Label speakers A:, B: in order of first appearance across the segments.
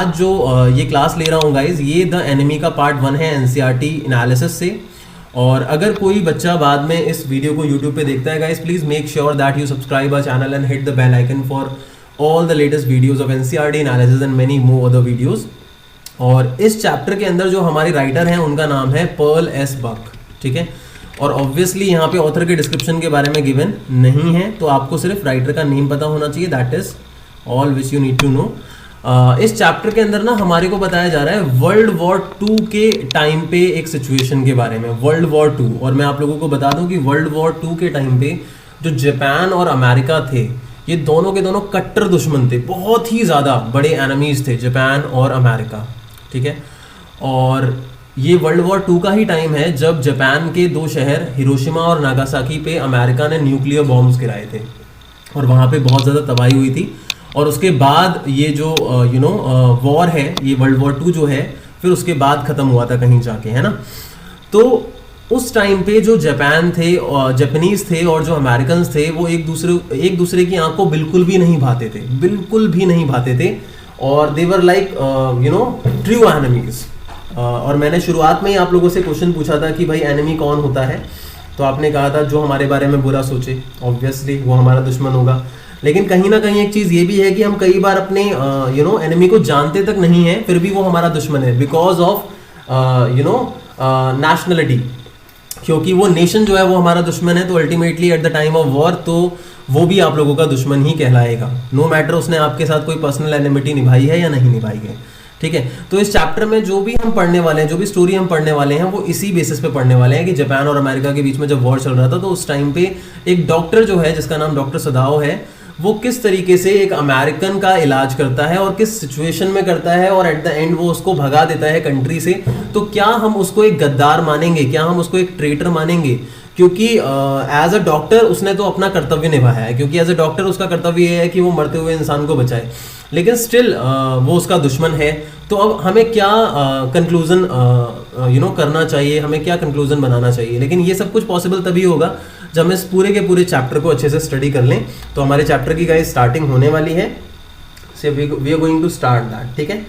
A: आज जो ये क्लास ले रहा हूँ गाइज, ये द एनिमी का पार्ट 1 है एनसीईआरटी एनालिसिस से। और अगर कोई बच्चा बाद में इस वीडियो को यूट्यूब पे देखता है guys, please make sure that you subscribe our channel and hit the bell icon for all the latest videos of NCERT analysis and many more other videos. और इस चैप्टर के अंदर जो हमारे राइटर हैं उनका नाम है पर्ल एस बक, ठीक है। और ऑब्वियसली यहाँ पे ऑथर के डिस्क्रिप्शन के बारे में गिवन नहीं है, तो आपको सिर्फ राइटर का नेम पता होना चाहिए, that is all which you need to know. इस चैप्टर के अंदर ना हमारे को बताया जा रहा है वर्ल्ड वॉर 2 के टाइम पे एक सिचुएशन के बारे में, वर्ल्ड वॉर 2। और मैं आप लोगों को बता दूं कि वर्ल्ड वॉर 2 के टाइम पे जो जापान और अमेरिका थे, ये दोनों के दोनों कट्टर दुश्मन थे, बहुत ही ज़्यादा बड़े एनिमीज थे जापान और अमेरिका, ठीक है। और ये वर्ल्ड वॉर 2 का ही टाइम है जब जापान के 2 शहर हिरोशिमा और नागासाकी पे अमेरिका ने न्यूक्लियर बॉम्ब्स गिराए थे और वहाँ पे बहुत ज़्यादा तबाही हुई थी। और उसके बाद ये जो वॉर है, ये वर्ल्ड वॉर 2 जो है, फिर उसके बाद ख़त्म हुआ था कहीं जाके, है ना। तो उस टाइम पे जो जापान थे और जापानीज थे और जो अमेरिकन थे, वो एक दूसरे की आंख को बिल्कुल भी नहीं भाते थे, बिल्कुल भी नहीं भाते थे। और दे वर लाइक ट्रू एनिमीज। और मैंने शुरुआत में ही आप लोगों से क्वेश्चन पूछा था कि भाई एनिमी कौन होता है, तो आपने कहा था जो हमारे बारे में बुरा सोचे, ऑब्वियसली वो हमारा दुश्मन होगा। लेकिन कहीं ना कहीं एक चीज़ ये भी है कि हम कई बार अपने एनिमी को जानते तक नहीं है, फिर भी वो हमारा दुश्मन है बिकॉज ऑफ नेशनलिटी, क्योंकि वो नेशन जो है वो हमारा दुश्मन है। तो ultimately at the time of war तो वो भी आप लोगों का दुश्मन ही कहलाएगा, नो मैटर उसने आपके साथ कोई पर्सनल एनिमिटी निभाई है या नहीं निभाई है, ठीक है। तो इस चैप्टर में जो भी हम पढ़ने वाले हैं, जो भी स्टोरी हम पढ़ने वाले हैं, वो इसी बेसिस पे पढ़ने वाले हैं कि जापान और अमेरिका के बीच में जब वॉर चल रहा था, तो उस टाइम पे एक डॉक्टर जो है जिसका नाम डॉक्टर सदाओ है, वो किस तरीके से एक अमेरिकन का इलाज करता है और किस सिचुएशन में करता है, और एट द एंड वो उसको भगा देता है कंट्री से। तो क्या हम उसको एक गद्दार मानेंगे, क्या हम उसको एक ट्रेटर मानेंगे? क्योंकि एज अ डॉक्टर उसने तो अपना कर्तव्य निभाया है, क्योंकि एज अ डॉक्टर उसका कर्तव्य ये है कि वो मरते हुए इंसान को बचाए, लेकिन स्टिल वो उसका दुश्मन है। तो अब हमें क्या कंक्लूजन करना चाहिए, हमें क्या कंक्लूजन बनाना चाहिए? लेकिन ये सब कुछ पॉसिबल तभी होगा जब हम इस पूरे के पूरे चैप्टर को अच्छे से स्टडी कर लें। तो हमारे चैप्टर की गाइस स्टार्टिंग होने वाली है, so we are going to start that, ठीक है।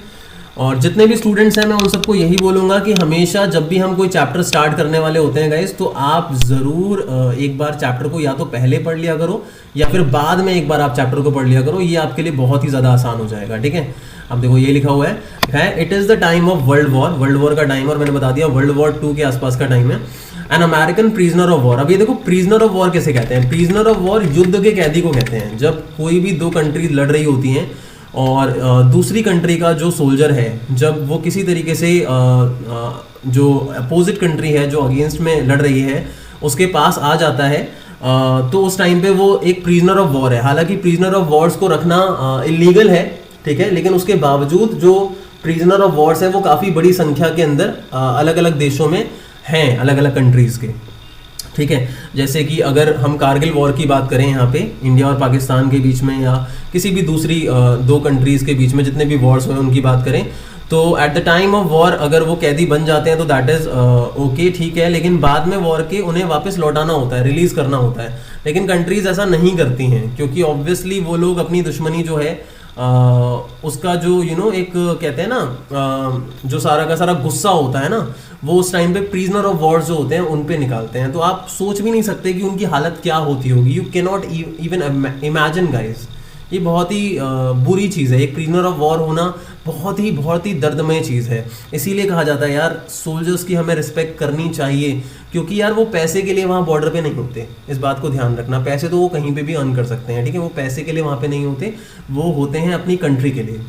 A: और जितने भी स्टूडेंट्स हैं मैं उन सबको यही बोलूँगा कि हमेशा जब भी हम कोई चैप्टर स्टार्ट करने वाले होते हैं गाइस, तो आप ज़रूर एक बार चैप्टर को या तो पहले पढ़ लिया करो या फिर बाद में एक बार आप चैप्टर को पढ़ लिया करो, ये आपके लिए बहुत ही ज़्यादा आसान हो जाएगा, ठीक है। अब देखो ये लिखा हुआ है it is the time of world war का टाइम, और मैंने बता दिया वर्ल्ड वॉर 2 के आसपास का टाइम है। An American prisoner of war. अब ये देखो प्रिजनर ऑफ वॉर कैसे कहते हैं? प्रिजनर ऑफ वॉर युद्ध के कैदी को कहते हैं। जब कोई भी 2 कंट्री लड़ रही होती हैं और दूसरी कंट्री का जो सोल्जर है, जब वो किसी तरीके से जो अपोजिट कंट्री है जो अगेंस्ट में लड़ रही है उसके पास आ जाता है, तो उस टाइम पे वो एक प्रिजनर ऑफ वॉर है। हालांकि प्रिजनर ऑफ वॉर्स को रखना इलीगल है, ठीक है, लेकिन उसके बावजूद जो प्रिजनर ऑफ वॉर्स है वो काफ़ी बड़ी संख्या के अंदर अलग अलग देशों में हैं, अलग अलग कंट्रीज़ के, ठीक है। जैसे कि अगर हम कारगिल वॉर की बात करें यहाँ पे इंडिया और पाकिस्तान के बीच में, या किसी भी दूसरी 2 कंट्रीज़ के बीच में जितने भी वॉर्स हुए उनकी बात करें, तो at the time of war अगर वो कैदी बन जाते हैं तो दैट इज़ ओके, ठीक है। लेकिन बाद में वॉर के उन्हें वापस लौटाना होता है, रिलीज़ करना होता है। लेकिन कंट्रीज़ ऐसा नहीं करती हैं, क्योंकि ऑब्वियसली वो लोग अपनी दुश्मनी जो है उसका जो एक कहते हैं ना जो सारा का सारा गुस्सा होता है ना, वो उस टाइम पे प्रिजनर ऑफ वॉर जो होते हैं उन पे निकालते हैं। तो आप सोच भी नहीं सकते कि उनकी हालत क्या होती होगी। You can not even imagine guys, ये बहुत ही बुरी चीज़ है। एक प्रिजनर ऑफ वॉर होना बहुत ही दर्दमय चीज़ है। इसीलिए कहा जाता है यार सोल्जर्स की हमें रिस्पेक्ट करनी चाहिए, क्योंकि यार वो पैसे के लिए वहाँ बॉर्डर पे नहीं होते। इस बात को ध्यान रखना, पैसे तो वो कहीं पे भी अर्न कर सकते हैं, ठीक है। वो पैसे के लिए वहाँ पे नहीं होते, वो होते हैं अपनी कंट्री के लिए,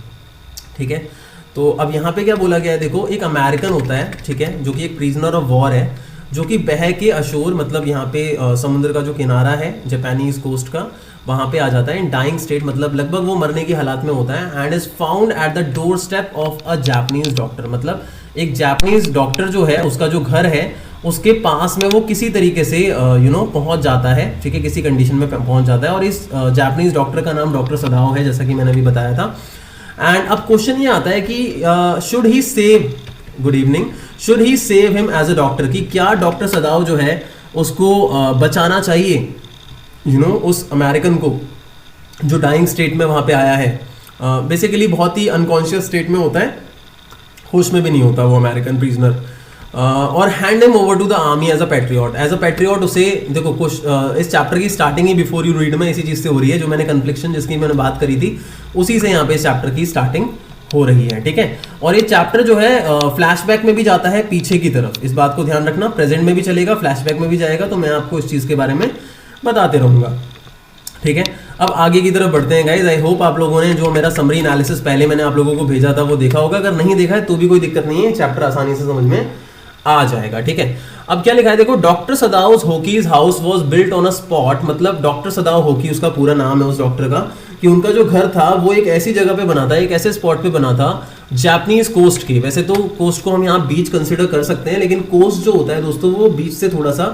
A: ठीक है। तो अब यहाँ पे क्या बोला गया है, देखो एक अमेरिकन होता है, ठीक है, जो कि एक प्रिजनर ऑफ वॉर है, जो कि बह के अशोर, मतलब यहाँ पे समुद्र का जो किनारा है जापानीज कोस्ट का, वहाँ पे आ जाता है इन डाइंग स्टेट, मतलब लगभग वो मरने की हालात में होता है। And is found at the door step of a Japanese doctor, मतलब एक जापानीज डॉक्टर जो है उसका जो घर है उसके पास में वो किसी तरीके से पहुंच जाता है, ठीक है, किसी कंडीशन में पहुंच जाता है। और इस जापानीज डॉक्टर का नाम डॉक्टर सदाओ है, जैसा कि मैंने अभी बताया था। एंड अब क्वेश्चन ये आता है कि should he save, good evening, should he save him as a doctor, कि क्या डॉक्टर सदाओ जो है उसको बचाना चाहिए उस अमेरिकन को जो डाइंग स्टेट में वहाँ पे आया है। बेसिकली बहुत ही अनकॉन्शियस स्टेट में होता है, होश में भी नहीं होता वो अमेरिकन प्रिजनर, और hand him over to the army as a patriot. As a patriot उसे देखो कुछ इस चैप्टर की स्टार्टिंग ही बिफोर यू रीड में इसी चीज़ से हो रही है, जो मैंने कन्फ्लिक्शन जिसकी मैंने बात करी थी उसी से यहाँ पे इस चैप्टर की स्टार्टिंग हो रही है, ठीक है। और ये चैप्टर जो है फ्लैशबैक में भी जाता है पीछे की तरफ, इस बात को ध्यान रखना, प्रेजेंट में भी चलेगा फ्लैशबैक में भी जाएगा, तो मैं आपको इस चीज़ के बारे में बताते रहूँगा, ठीक है। अब आगे की तरफ बढ़ते हैं गाइज। आई होप आप लोगों ने जो मेरा समरी एनालिसिस पहले मैंने आप लोगों को भेजा था वो देखा होगा, अगर नहीं देखा है तो भी कोई दिक्कत नहीं है, चैप्टर आसानी से समझ में आ जाएगा, ठीक है। अब क्या लिखा है देखो, doctor Sadao's Hoki's house was built on a spot, मतलब डॉक्टर सदाउ होकी उसका पूरा नाम है उस डॉक्टर का, कि उनका जो घर था वो एक ऐसी जगह पे बना था, एक ऐसे स्पॉट पे बना था जापानीज कोस्ट की। वैसे तो कोस्ट को हम यहाँ बीच कंसिडर कर सकते हैं, लेकिन कोस्ट जो होता है दोस्तों वो बीच से थोड़ा सा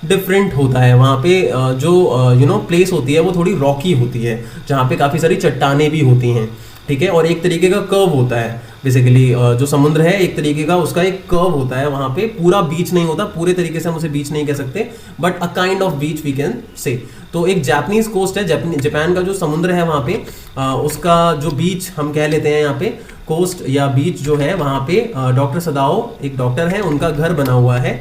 A: डिफरेंट होता है। वहाँ पे जो प्लेस होती है वो थोड़ी रॉकी होती है, जहाँ पे काफ़ी सारी चट्टानें भी होती हैं, ठीक है। और एक तरीके का कर्व होता है, बेसिकली जो समुद्र है एक तरीके का उसका एक कर्व होता है, वहाँ पे पूरा बीच नहीं होता, पूरे तरीके से हम उसे बीच नहीं कह सकते, but a kind of beach we can say. तो एक जापानीज कोस्ट है, जापान का जो समुद्र है वहाँ पे उसका जो बीच हम कह लेते हैं यहाँ पे कोस्ट या बीच जो है, वहाँ पे डॉक्टर सदाओ एक डॉक्टर है, उनका घर बना हुआ है,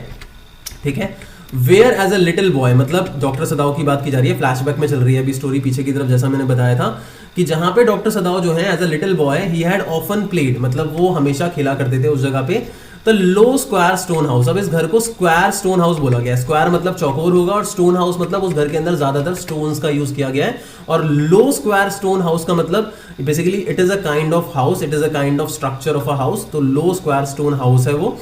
A: ठीक है। Where as a little boy, मतलब डॉक्टर सदाओ की बात की जा रही है, फ्लैशबैक में चल रही है अभी स्टोरी पीछे की तरफ, जैसा मैंने बताया था कि जहाँ पे डॉक्टर सदाओ जो है as a little boy he had often played, मतलब वो हमेशा खेला करते थे उस जगह पे the low square stone house. अब इस घर को स्क्वायर स्टोन हाउस बोला गया है, स्क्वायर मतलब चौकोर होगा और स्टोन हाउस मतलब उस घर के अंदर ज्यादातर स्टोन्स का यूज किया गया है, और लो स्क्वायर स्टोन हाउस का मतलब basically it is a kind of house, it is a kind of structure of a house. तो लो स्क्वायर स्टोन हाउस है वो,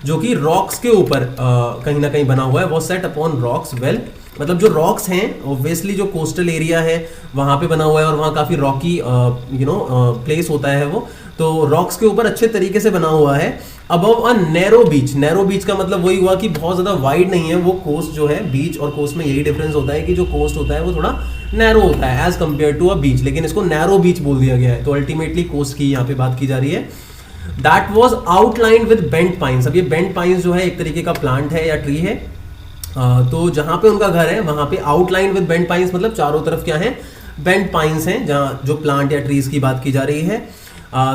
A: जो कि रॉक्स के ऊपर कहीं ना कहीं बना हुआ है, वो सेट अपॉन रॉक्स, वेल मतलब जो रॉक्स हैं ऑब्वियसली जो कोस्टल एरिया है वहाँ पे बना हुआ है, और वहाँ काफ़ी रॉकी प्लेस होता है वो, तो रॉक्स के ऊपर अच्छे तरीके से बना हुआ है। Above a narrow beach, narrow beach का मतलब वही हुआ कि बहुत ज़्यादा वाइड नहीं है वो कोस्ट जो है, बीच और कोस्ट में यही डिफरेंस होता है कि जो कोस्ट होता है वो थोड़ा नैरो होता है एज कम्पेयर टू अ बीच, लेकिन इसको नैरो बीच बोल दिया गया है, तो अल्टीमेटली कोस्ट की यहाँ पे बात की जा रही है। That was outlined with bent pines. अब ये बेंट पाइन्स जो है एक तरीके का प्लांट है या ट्री है, तो जहाँ पे उनका घर है वहाँ पे आउटलाइन विद बेंट पाइन्स, मतलब चारों तरफ क्या है बेंट पाइन्स हैं, जहाँ जो प्लांट या ट्रीज की बात की जा रही है।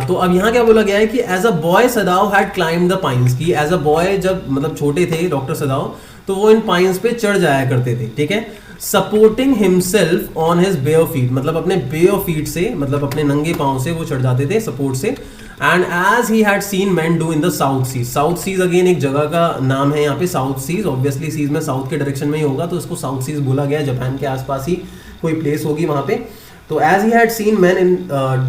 A: तो अब यहाँ क्या बोला गया है कि as a boy Sadao had climbed the pines, की एज अ बॉय जब मतलब छोटे थे डॉक्टर सदाओ तो वो इन पाइन्स पे चढ़ जाया करते थे, ठीक है। Supporting himself on his bare feet, मतलब अपने बेयर फीट से, मतलब अपने नंगे पाँव से वो चढ़ जाते थे सपोर्ट से। And as he had seen man do in the south seas, south seas again एक जगह का नाम है यहाँ पे, साउथ सीज ऑब्वियसली सीज में साउथ के डायरेक्शन में ही होगा, तो इसको साउथ सीज बोला गया, जापान के आसपास ही कोई प्लेस होगी वहाँ पे। तो as he had seen man in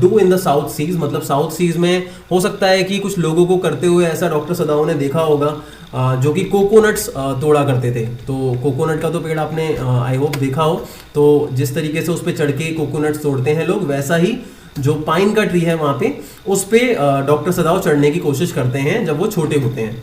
A: do in the south seas, मतलब साउथ सीज में हो सकता है कि कुछ लोगों को करते हुए ऐसा डॉक्टर सदाओ ने देखा होगा, जो कि कोकोनट्स तोड़ा करते थे। तो कोकोनट का तो पेड़ आपने आई होप देखा हो, तो जिस तरीके से उस पर चढ़ के कोकोनट्स तोड़ते हैं लोग, वैसा ही जो पाइन का ट्री है वहाँ पे उस पे डॉक्टर सदाओ चढ़ने की कोशिश करते हैं जब वो छोटे होते हैं।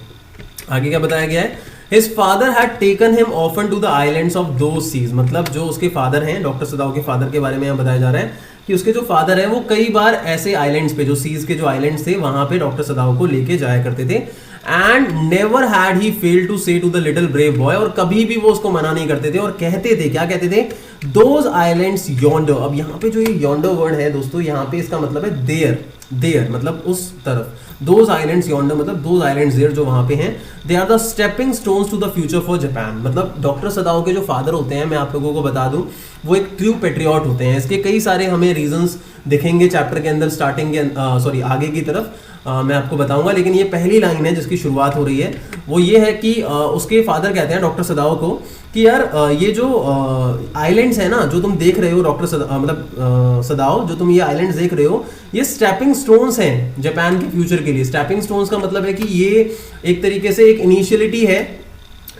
A: आगे क्या बताया गया है, his father had taken him often to the islands of those seas, मतलब जो उसके फादर हैं, डॉक्टर सदाओ के फादर के बारे में यहाँ बताया जा रहा है कि उसके जो फादर हैं वो कई बार ऐसे आइलैंड्स पे, जो सीज के जो आइलैंड्स थे वहाँ पे डॉक्टर सदाओ को लेके जाया करते थे। And never had he fail to say to the little brave boy, और कभी भी वो उसको मना नहीं करते थे और कहते थे, क्या कहते थे, दोज आइलैंड्स योंडर। अब यहाँ पे जो ये योंडर वर्ड है दोस्तों, यहाँ पे इसका मतलब है देयर, देयर मतलब उस तरफ, दोज आइलैंड्स योंडर मतलब दोज आइलैंड्स देयर जो वहाँ पे हैं, they are the stepping stones to the future for Japan. मतलब डॉक्टर सदाओ के जो फादर होते हैं, मैं आप लोगों को बता दूं, वो एक ट्रू पेट्रियट होते हैं। इसके कई सारे हमें रीजंस दिखेंगे चैप्टर के अंदर, स्टार्टिंग के आगे की तरफ मैं आपको बताऊंगा, लेकिन ये पहली लाइन है जिसकी शुरुआत हो रही है, वो ये है कि उसके फादर कहते हैं डॉक्टर सदाओ को कि यार ये जो आइलैंड्स है ना जो तुम देख रहे हो डॉक्टर सदाओ, जो तुम ये आइलैंड्स देख रहे हो, ये स्टेपिंग स्टोन्स हैं जापान के फ्यूचर के लिए। स्टेपिंग स्टोन्स का मतलब है कि ये एक तरीके से एक इनिशियलिटी है,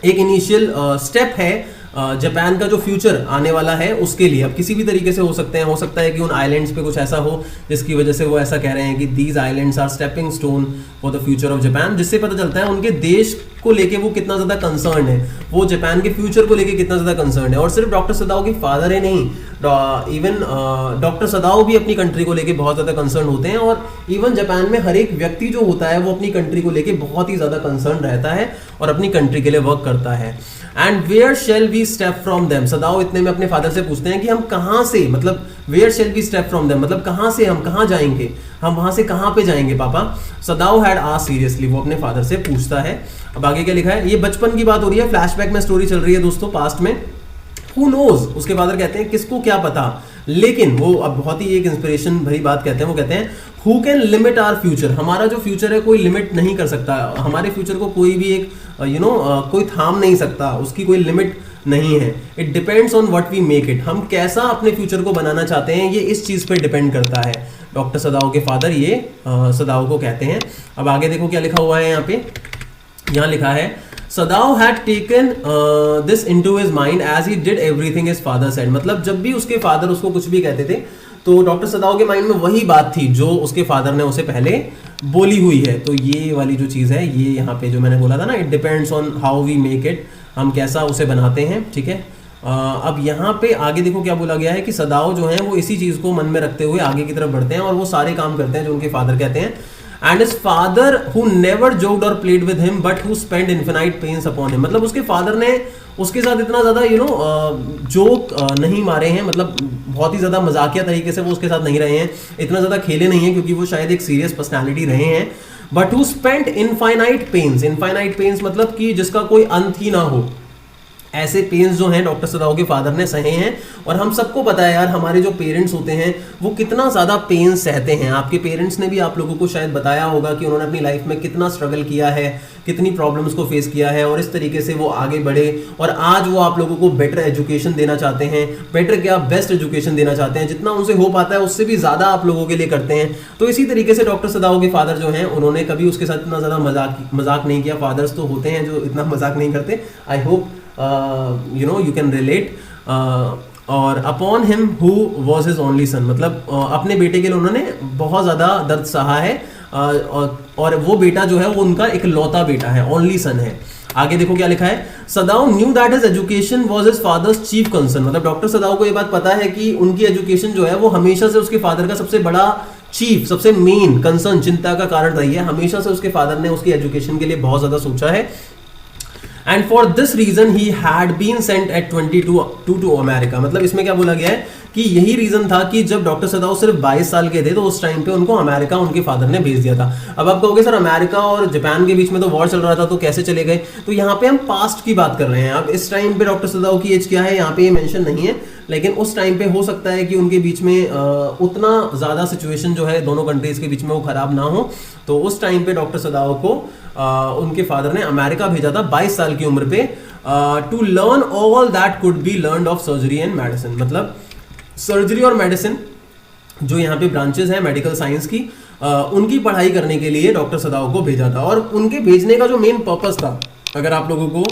A: एक इनिशियल स्टेप है जापान का जो फ्यूचर आने वाला है उसके लिए। अब किसी भी तरीके से हो सकते हैं, हो सकता है कि उन आइलैंड्स पे कुछ ऐसा हो जिसकी वजह से वो ऐसा कह रहे हैं कि these islands are stepping stone for the future of Japan, जिससे पता चलता है उनके देश को लेके वो कितना ज्यादा कंसर्न है, वो जापान के फ्यूचर को लेके कितना ज्यादा कंसर्न है। और सिर्फ डॉक्टर सदाओ के फादर ही नहीं, इवन डॉक्टर सदाओ भी अपनी कंट्री को लेके बहुत ज्यादा कंसर्न होते हैं, और इवन जापान में हर एक व्यक्ति जो होता है वो अपनी कंट्री को लेके बहुत ही ज्यादा कंसर्न रहता है और अपनी कंट्री के लिए वर्क करता है। And where shall we step from them. Sadao इतने में अपने फादर से पूछते हैं कि हम कहाँ से, मतलब where shall we step from them, मतलब कहाँ से, हम कहाँ जाएंगे, हम वहां से कहाँ पे जाएंगे पापा। सदाओ हैड आस्क्ड सीरियसली, वो अपने फादर से पूछता है। अब आगे क्या लिखा है, ये बचपन की बात हो रही है, फ्लैशबैक में स्टोरी चल रही है दोस्तों, पास्ट में। Who knows, उसके फादर कहते हैं किसको क्या पता, लेकिन वो अब बहुत ही एक इंस्पिरेशन भरी बात कहते हैं, वो कहते हैं who can limit our future, हमारा जो फ्यूचर है कोई लिमिट नहीं कर सकता, हमारे फ्यूचर को कोई भी एक कोई थाम नहीं सकता, उसकी कोई लिमिट नहीं है। It depends on what we make it, हम कैसा अपने फ्यूचर को बनाना चाहते हैं ये इस चीज पे डिपेंड करता है। डॉक्टर सदाओ के फादर ये सदाओ को कहते हैं। अब आगे देखो क्या लिखा हुआ है यहाँ पे, यहाँ लिखा है Sadao had taken this into his mind as he did everything his father said, मतलब जब भी उसके फादर उसको कुछ भी कहते थे तो डॉक्टर सदाओ के माइंड में वही बात थी जो उसके फादर ने उसे पहले बोली हुई है। तो ये वाली जो चीज़ है, ये यहाँ पे जो मैंने बोला था ना, it depends on how we make it, हम कैसा उसे बनाते हैं, ठीक है। अब यहाँ पे आगे देखो क्या बोला गया है कि सदाओ जो है वो इसी चीज़ को मन में रखते हुए आगे की तरफ बढ़ते हैं और वो सारे काम करते हैं जो उनके फादर कहते हैं। And his father who never joked और played with him but who spend infinite pains upon him, मतलब उसके फादर ने उसके साथ इतना ज़्यादा जोक नहीं मारे हैं, मतलब बहुत ही ज़्यादा मजाकिया तरीके से वो उसके साथ नहीं रहे हैं, इतना ज़्यादा खेले नहीं हैं क्योंकि वो शायद एक सीरियस पर्सनैलिटी रहे हैं। But who spend infinite pains, infinite pains मतलब कि जिसका कोई अंत ही ना हो, ऐसे पेन्स जो हैं डॉक्टर सदाओ के फादर ने सहे हैं। और हम सबको पता है यार, हमारे जो पेरेंट्स होते हैं वो कितना ज़्यादा पेन सहते हैं। आपके पेरेंट्स ने भी आप लोगों को शायद बताया होगा कि उन्होंने अपनी लाइफ में कितना स्ट्रगल किया है, कितनी प्रॉब्लम्स को फेस किया है और इस तरीके से वो आगे बढ़े और आज वो आप लोगों को बेटर एजुकेशन देना चाहते हैं, बेटर क्या बेस्ट एजुकेशन देना चाहते हैं, जितना उनसे हो पाता है उससे भी ज़्यादा आप लोगों के लिए करते हैं। तो इसी तरीके से डॉक्टर सदाओ के फादर जो हैं उन्होंने कभी उसके साथ इतना ज़्यादा मजाक नहीं किया। फादर्स तो होते हैं जो इतना मजाक नहीं करते। I hope you can relate। और upon him who was his only son, मतलब अपने बेटे के लिए उन्होंने बहुत ज़्यादा दर्द सहा है और वो बेटा जो है वो उनका एक लौता बेटा है, ओनली सन है। आगे देखो क्या लिखा है, Sadao knew that his education was his father's chief concern, मतलब डॉक्टर सदाओ को ये बात पता है कि उनकी एजुकेशन जो है वो हमेशा से उसके फादर का सबसे बड़ा चीफ, सबसे मेन कंसर्न, चिंता का कारण रही है। हमेशा से उसके फादर ने उसकी एजुकेशन के लिए बहुत ज़्यादा सोचा है। And for this reason he had been sent at 22 to America, मतलब इसमें क्या बोला गया है कि यही रीजन था कि जब डॉक्टर सदाओ सिर्फ 22 साल के थे तो उस टाइम पे उनको अमेरिका उनके फादर ने भेज दिया था। अब आप कहोगे सर अमेरिका और जापान के बीच में तो वॉर चल रहा था तो कैसे चले गए, तो यहाँ पे हम पास्ट की बात कर रहे हैं। अब इस टाइम पे डॉक्टर सदाओ की एज क्या है यहाँ पे ये मेंशन नहीं है, लेकिन उस टाइम पे हो सकता है कि उनके बीच में उतना ज़्यादा सिचुएशन जो है दोनों कंट्रीज के बीच में वो खराब ना हो। तो उस टाइम पे डॉक्टर सदाओ को उनके फादर ने अमेरिका भेजा था 22 साल की उम्र पे, to learn all that could be learned of surgery and medicine, मतलब सर्जरी और मेडिसिन जो यहाँ पे ब्रांचेस हैं मेडिकल साइंस की, उनकी पढ़ाई करने के लिए डॉक्टर सदाओ को भेजा था। और उनके भेजने का जो मेन पर्पस था, अगर आप लोगों को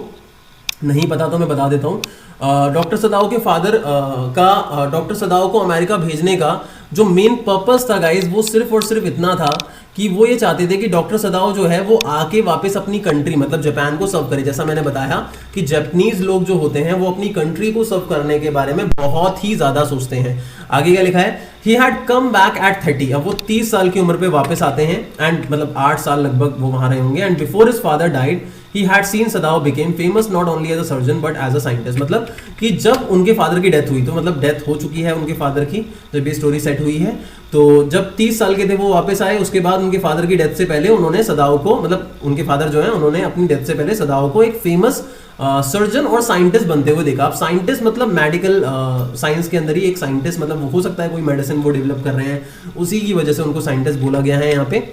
A: नहीं पता तो मैं बता देता हूँ। डॉक्टर सदाओ के फादर का डॉक्टर सदाओ को अमेरिका भेजने का जो मेन पर्पस था गाइज, वो सिर्फ और सिर्फ इतना था कि वो ये चाहते थे कि डॉक्टर सदाओ जो है वो आके वापस अपनी कंट्री मतलब जापान को सर्व करे। जैसा मैंने बताया कि जापानीज लोग जो होते हैं वो अपनी कंट्री को सर्व करने के बारे में बहुत ही ज्यादा सोचते हैं। आगे क्या लिखा है, he had come back at 30, अब वो 30 साल की उम्र पे वापस आते हैं एंड मतलब 8 साल लगभग वो वहां रहे होंगे। And before his father died he had seen Sadao became famous not only as a surgeon but as a scientist, मतलब कि जब उनके फादर की डेथ हुई तो मतलब डेथ हो चुकी है उनके फादर की, जब ये स्टोरी सेट हुई है तो जब 30 साल के थे वो वापस आए, उसके बाद उनके फादर की डेथ से पहले उन्होंने सदाओ को मतलब उनके फादर जो है उन्होंने अपनी डेथ से पहले सदाओ को एक फेमस सर्जन और साइंटिस्ट बनते हुए देखा। अब साइंटिस्ट मतलब मेडिकल साइंस के अंदर ही एक साइंटिस्ट, मतलब हो सकता है कोई मेडिसिन वो डेवलप कर रहे हैं, उसी की वजह से उनको साइंटिस्ट बोला गया है यहाँ पे।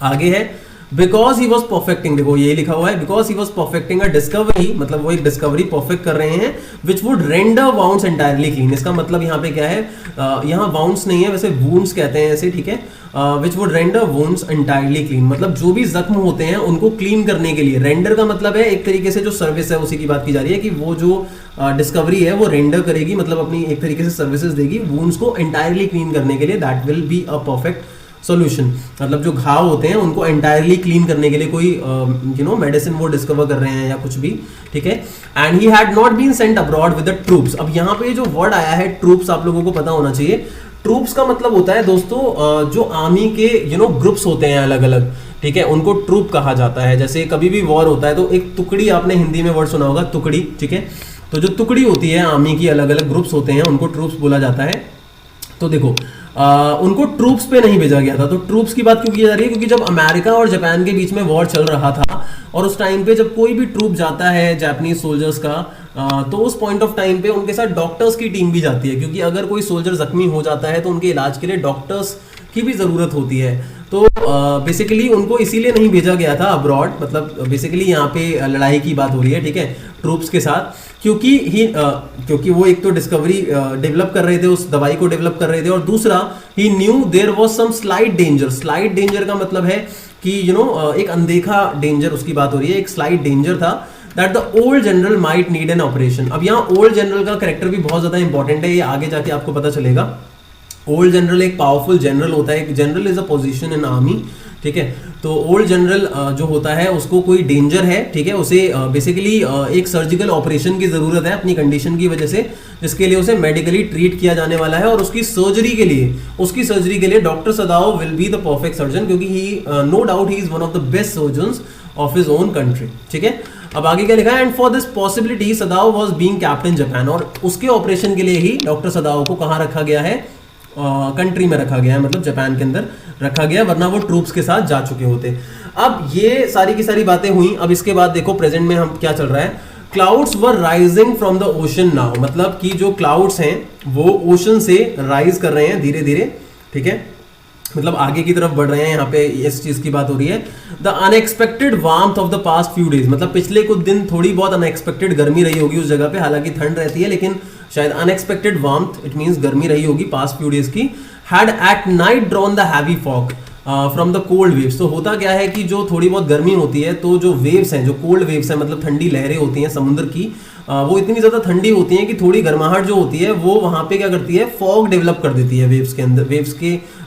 A: आगे है बिकॉज ही वॉज परफेक्टिंग, देखो ये लिखा हुआ है because he was perfecting a discovery, मतलब वो एक डिस्कवरी परफेक्ट कर रहे हैं which would render wounds entirely clean. इसका मतलब यहाँ पे क्या है, यहाँ वाउंड्स नहीं है वैसे वुंड्स कहते हैं ऐसे, ठीक है, which would render wounds entirely clean, मतलब जो भी जख्म होते हैं उनको क्लीन करने के लिए। रेंडर का मतलब है एक तरीके से जो सर्विस है उसी की बात की जा रही है कि वो जो डिस्कवरी है वो रेंडर करेगी, मतलब अपनी एक तरीके से सर्विसेज देगी वुंड्स को एंटायरली क्लीन करने के लिए। That will be a perfect solution, मतलब जो घाव होते हैं उनको एंटायरली क्लीन करने के लिए कोई मेडिसिन वो डिस्कवर कर रहे हैं या कुछ भी, ठीक है। And he had not been sent abroad with the troops. अब यहाँ पे जो वर्ड आया है ट्रूप्स आप लोगों को पता होना चाहिए। ट्रूप्स का मतलब होता है दोस्तों जो आर्मी के ग्रुप्स होते हैं अलग अलग, ठीक है, उनको ट्रूप कहा जाता है। जैसे कभी भी वॉर होता है तो एक टुकड़ी, आपने हिंदी में वर्ड सुना होगा टुकड़ी, ठीक है, तो जो टुकड़ी होती है आर्मी की, अलग अलग ग्रुप्स होते हैं, उनको ट्रूप्स बोला जाता है। तो देखो उनको ट्रूप्स पे नहीं भेजा गया था। तो ट्रूप्स की बात क्यों की जा रही है, क्योंकि जब अमेरिका और जापान के बीच में वॉर चल रहा था और उस टाइम पे जब कोई भी ट्रूप जाता है जापानीज सोल्जर्स का, तो उस पॉइंट ऑफ टाइम पे उनके साथ डॉक्टर्स की टीम भी जाती है, क्योंकि अगर कोई सोल्जर जख्मी हो जाता है तो उनके इलाज के लिए डॉक्टर्स की भी ज़रूरत होती है। तो बेसिकली उनको इसीलिए नहीं भेजा गया था अब्रॉड, मतलब बेसिकली यहाँ पे लड़ाई की बात हो रही है, ठीक है, ट्रूप्स के साथ, क्योंकि वो एक तो डिस्कवरी डेवलप कर रहे थे, उस दवाई को डेवलप कर रहे थे, और दूसरा he knew there was some slight danger. Slight danger का मतलब है कि एक अनदेखा डेंजर, उसकी बात हो रही है, एक स्लाइट डेंजर था that the old general might need an operation. अब यहाँ ओल्ड जनरल का कैरेक्टर भी बहुत ज्यादा इंपॉर्टेंट है, ये आगे जाके आपको पता चलेगा। ओल्ड जनरल एक पावरफुल जनरल होता है, general is a position in army, ठीक है। तो ओल्ड जनरल जो होता है उसको कोई डेंजर है, ठीक है, उसे बेसिकली एक सर्जिकल ऑपरेशन की जरूरत है अपनी कंडीशन की वजह से, जिसके लिए उसे मेडिकली ट्रीट किया जाने वाला है, और उसकी सर्जरी के लिए doctor Sadao will be the perfect surgeon, क्योंकि he no doubt he is one of the best surgeons of his own country, ठीक है। अब आगे क्या लिखा है, and for this possibility Sadao was being captain Japan, और उसके ऑपरेशन के लिए ही डॉक्टर सदाओ को कहाँ रखा गया है, कंट्री में रखा गया है, मतलब जापान के अंदर रखा गया, वरना वो ट्रूप्स के साथ जा चुके होते। अब ये सारी की सारी बातें हुई। अब इसके बाद देखो प्रेजेंट में हम क्या चल रहा है, clouds were rising from the ocean now, मतलब कि जो क्लाउड्स हैं वो ओशन से राइज कर रहे हैं धीरे धीरे, ठीक है, मतलब आगे की तरफ बढ़ रहे हैं। यहाँ पे इस चीज की बात हो रही है, the unexpected warmth of the past few days, मतलब पिछले कुछ दिन थोड़ी बहुत अनएक्सपेक्टेड गर्मी रही होगी उस जगह पे, हालांकि ठंड रहती है लेकिन शायद अनएक्सपेक्टेड वार्मथ, इट मींस गर्मी रही होगी पास्ट फ्यू डेज की। Had at night drawn the heavy fog from the cold waves. तो होता क्या है कि जो थोड़ी बहुत गर्मी होती है तो जो वेव्स हैं, जो कोल्ड वेव्स हैं, मतलब ठंडी लहरें होती हैं समुद्र की, वो इतनी ज़्यादा ठंडी होती हैं कि थोड़ी गर्माहट जो होती है वो वहाँ पे क्या करती है, फॉग डेवलप कर देती है वेव्स के अंदर।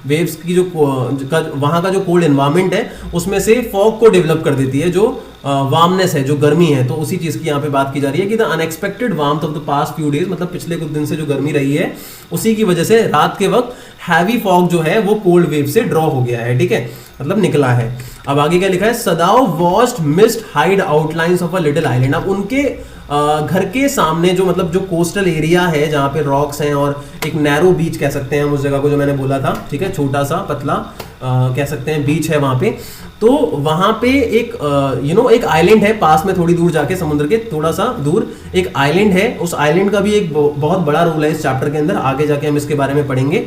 A: वेव्स की जो वहाँ का जो कोल्ड एनवायरनमेंट है उसमें से फॉग को डेवलप कर देती है, जो वार्मनेस है, जो गर्मी है। तो उसी चीज़ की यहाँ पे बात की जा रही है कि the unexpected warmth of the past few days, मतलब पिछले कुछ दिन से जो गर्मी रही है उसी की वजह से रात के वक्त हैवी फॉग जो है वो कोल्ड वेव से ड्रॉ हो गया है, ठीक है, मतलब निकला है। अब आगे क्या लिखा है, Sadao watched mist hide outlines of a little island. अब उनके घर के सामने जो मतलब जो कोस्टल एरिया है जहाँ पे रॉक्स हैं और एक नैरो बीच कह सकते हैं हम उस जगह को, जो मैंने बोला था, ठीक है, छोटा सा पतला कह सकते हैं बीच है वहाँ पे। तो वहाँ पे एक एक आइलैंड है पास में, थोड़ी दूर जाके समुद्र के थोड़ा सा दूर एक आइलैंड है। उस आइलैंड का भी एक बहुत बड़ा रोल है इस चैप्टर के अंदर, आगे जाके हम इसके बारे में पढ़ेंगे।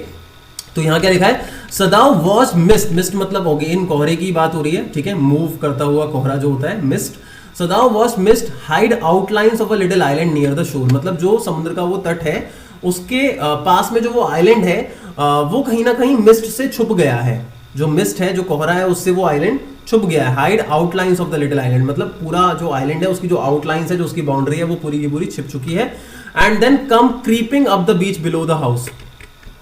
A: तो यहाँ क्या लिखा है, सदाओ वॉज मिस्ट, मिस्ट मतलब अगेन कोहरे की बात हो रही है, ठीक है, मूव करता हुआ कोहरा जो होता है, mist. Sadao was mist hide outlines of a little island near the shore, मतलब जो समुद्र का वो तट है उसके पास में जो वो आइलैंड है वो कहीं ना कहीं मिस्ट से छुप गया है। जो मिस्ट है, जो कोहरा है, उससे वो आइलैंड छुप गया है। Hide outlines of the little island मतलब पूरा जो आइलैंड है उसकी जो आउटलाइंस है, जो उसकी बाउंड्री है, वो पूरी की पूरी छिप चुकी है। And then come creeping up the beach below the house,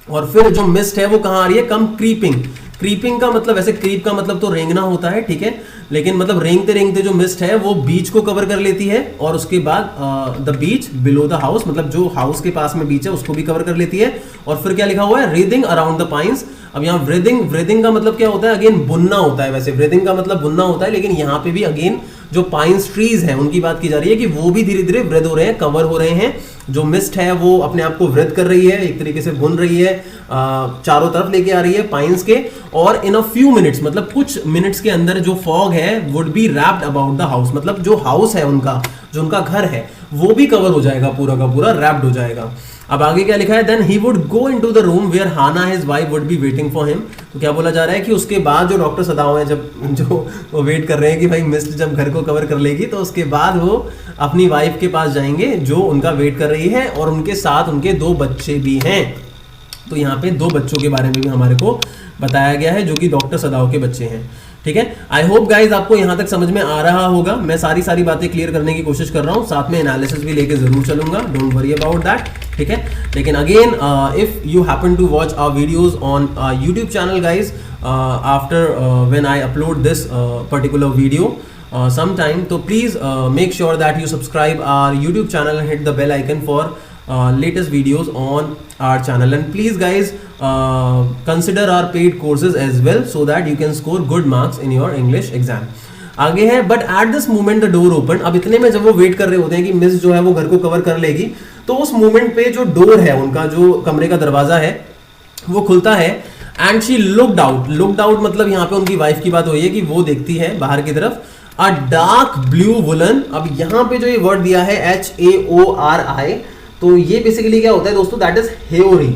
A: और फिर जो मिस्ट है वो कहाँ आ रही है, कम क्रीपिंग। क्रीपिंग का मतलब, वैसे क्रीप का मतलब तो रेंगना होता है, ठीक है, लेकिन मतलब रेंगते रेंगते जो मिस्ट है वो बीच को कवर कर लेती है, और उसके बाद the beach below the house, मतलब जो हाउस के पास में बीच है उसको भी कवर कर लेती है। और फिर क्या लिखा हुआ है, ब्रीदिंग अराउंड द पाइन्स। अब यहाँ ब्रीदिंग का मतलब क्या होता है, अगेन बुनना होता है। वैसे ब्रीदिंग का मतलब बुनना होता है, लेकिन यहाँ पे भी अगेन जो पाइन्स ट्रीज हैं उनकी बात की जा रही है कि वो भी धीरे धीरे वृद्ध हो रहे हैं, कवर हो रहे हैं। जो मिस्ट है वो अपने आप को वृद्ध कर रही है, एक तरीके से बुन रही है, चारों तरफ लेके आ रही है पाइन्स के। और इन अ फ्यू मिनट्स, मतलब कुछ मिनट्स के अंदर जो फॉग है would be wrapped about the house, मतलब जो हाउस है उनका, जो उनका घर है, वो भी कवर हो जाएगा, पूरा का पूरा रैप्ड हो जाएगा। अब आगे क्या लिखा है, then he would go into the room where Hana his wife would be waiting for him. तो क्या बोला जा रहा है कि उसके बाद जो डॉक्टर सदाओ हैं, जब जो वो वेट कर रहे हैं कि भाई मिस्ट जब घर को कवर कर लेगी तो उसके बाद वो अपनी वाइफ के पास जाएंगे जो उनका वेट कर रही है, और उनके साथ उनके 2 बच्चे भी हैं। तो यहाँ पे 2 बच्चों के बारे में भी हमारे को बताया गया है, जो कि डॉक्टर सदाओ के बच्चे हैं, ठीक है। आई होप गाइज आपको यहाँ तक समझ में आ रहा होगा। मैं सारी बातें क्लियर करने की कोशिश कर रहा हूँ, साथ में एनालिसिस भी लेके जरूर चलूंगा, डोंट वरी अबाउट दैट, ठीक है। लेकिन again if you happen to watch our videos on YouTube channel guys after when I upload this particular video sometime, तो please make sure that you subscribe our YouTube channel and hit the bell icon for latest videos on our channel. And please guys consider our paid courses as well so that you can score good marks in your English exam. आगे है, but at this moment the door open. अब इतने में जब वो wait कर रहे होते हैं कि मिस जो है वो घर को कवर कर लेगी, तो उस मोमेंट पे जो डोर है उनका, जो कमरे का दरवाजा है वो खुलता है। And she looked out. Looked out मतलब यहाँ पे उनकी वाइफ की बात हो रही है कि वो देखती है बाहर की तरफ अ डार्क ब्लू वुलन। अब यहाँ पे जो ये वर्ड दिया है HAORI, तो ये बेसिकली क्या होता है दोस्तों, that is haori.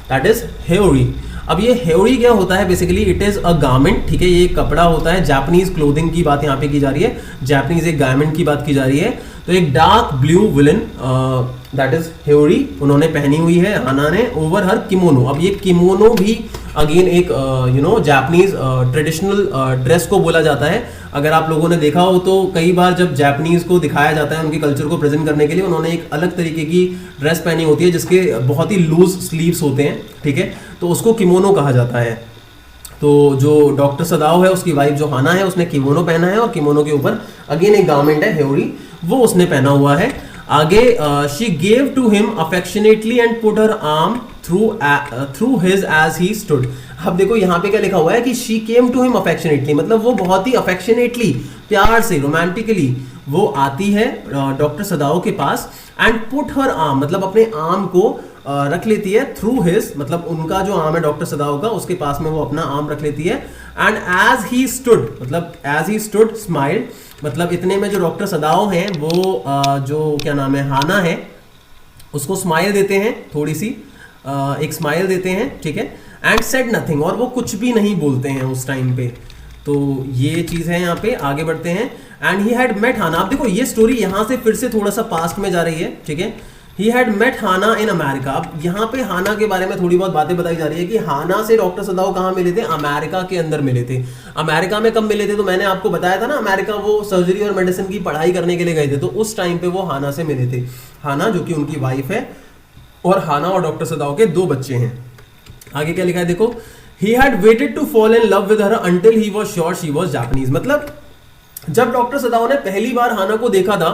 A: That is haori. अब ये हेओरी क्या होता है, basically it is a garment, ठीक है, ये एक कपड़ा होता है। जापानीज क्लोथिंग की बात यहाँ पे की जा रही है, जापानीज एक गारमेंट की बात की जा रही है। तो एक dark blue villain that is haori उन्होंने पहनी हुई है हाना ने, ओवर हर किमोनो। अब ये किमोनो भी अगेन एक जापानीज ट्रेडिशनल ड्रेस को बोला जाता है। अगर आप लोगों ने देखा हो तो कई बार जब जापानीज को दिखाया जाता है उनके कल्चर को प्रेजेंट करने के लिए, उन्होंने एक अलग तरीके की ड्रेस पहनी होती है जिसके बहुत ही लूज स्लीव्स होते हैं, ठीक है, तो उसको किमोनो कहा जाता है। तो जो डॉक्टर सदाओ है उसकी वाइफ जो हाना है उसने किमोनो पहना है, और किमोनो के ऊपर अगेन एक गारमेंट है हेओरी, वो उसने पहना हुआ है। आगे she gave to him affectionately and put her arm through his as he stood. अब देखो यहाँ पे क्या लिखा हुआ है कि she came to him affectionately, मतलब वो बहुत ही अफेक्शनेटली, प्यार से, रोमांटिकली वो आती है डॉक्टर सदाओ के पास। एंड पुट हर आर्म मतलब अपने आर्म को रख लेती है थ्रू हिज, मतलब उनका जो आर्म है डॉक्टर सदाओ का उसके पास में वो अपना आर्म रख लेती है। एंड एज ही स्टूड मतलब एज ही स्टूड स्माइल्ड, मतलब इतने में जो डॉक्टर सदाओ हैं वो जो क्या नाम है हाना है उसको स्माइल देते हैं, थोड़ी सी एक स्माइल देते हैं, ठीक है। एंड सेड नथिंग, और वो कुछ भी नहीं बोलते हैं उस टाइम पे। तो ये चीज है, यहाँ पे आगे बढ़ते हैं। एंड ही हैड मेट हाना। आप देखो ये स्टोरी यहाँ से फिर से थोड़ा सा पास्ट में जा रही है, ठीक है। He had met Hana in America. अब यहाँ पे हाना के बारे में थोड़ी बहुत बातें बताई जा रही है कि हाना से डॉक्टर सदाओ कहाँ मिले थे, अमेरिका के अंदर मिले थे। अमेरिका में कब मिले थे, तो मैंने आपको बताया था ना, अमेरिका वो सर्जरी और मेडिसिन की पढ़ाई करने के लिए गए थे, तो उस टाइम पे वो हाना से मिले थे। हाना जो कि उनकी वाइफ है, और हाना और डॉक्टर सदाओ के 2 बच्चे हैं। आगे क्या लिखा है देखो, he had waited to fall in love with her until he was sure she was Japanese. मतलब जब डॉक्टर सदाओ ने पहली बार हाना को देखा था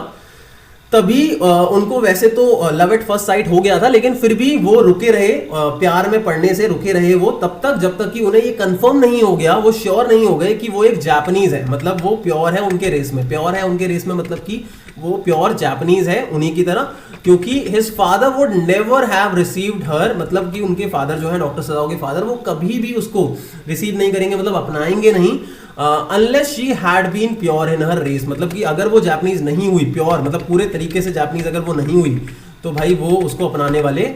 A: तभी उनको वैसे तो लव एट फर्स्ट साइट हो गया था, लेकिन फिर भी वो रुके रहे, प्यार में पड़ने से रुके रहे वो तब तक जब तक कि उन्हें ये कंफर्म नहीं हो गया, वो श्योर नहीं हो गए कि वो एक जापानीज है, मतलब वो प्योर है उनके रेस में। प्योर है उनके रेस में मतलब कि वो प्योर जापानीज है उन्हीं की तरह, क्योंकि his father would never have received her, मतलब कि उनके फादर जो है डॉक्टर सदाओ के फादर, वो कभी भी उसको रिसीव नहीं करेंगे, मतलब अपनाएंगे नहीं, unless she had been pure in her race. मतलब कि अगर वो जापानीज नहीं हुई प्योर, मतलब पूरे तरीके से जापानीज अगर वो नहीं हुई, तो भाई वो उसको अपनाने वाले